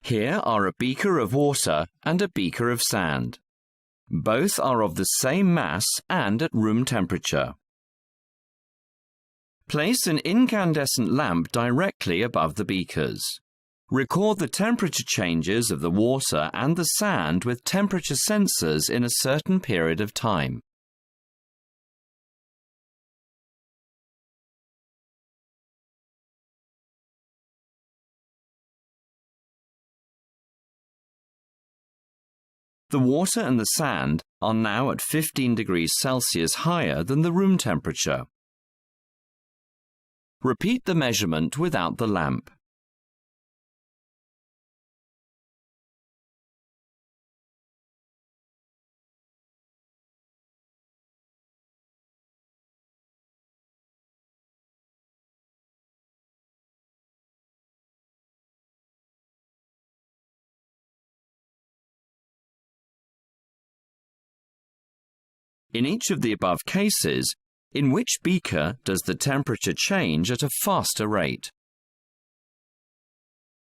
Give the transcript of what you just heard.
Here are a beaker of water and a beaker of sand. Both are of the same mass and at room temperature. Place an incandescent lamp directly above the beakers. Record the temperature changes of the water and the sand with temperature sensors in a certain period of time. The water and the sand are now at 15 degrees Celsius higher than the room temperature. Repeat the measurement without the lamp. In each of the above cases, in which beaker does the temperature change at a faster rate?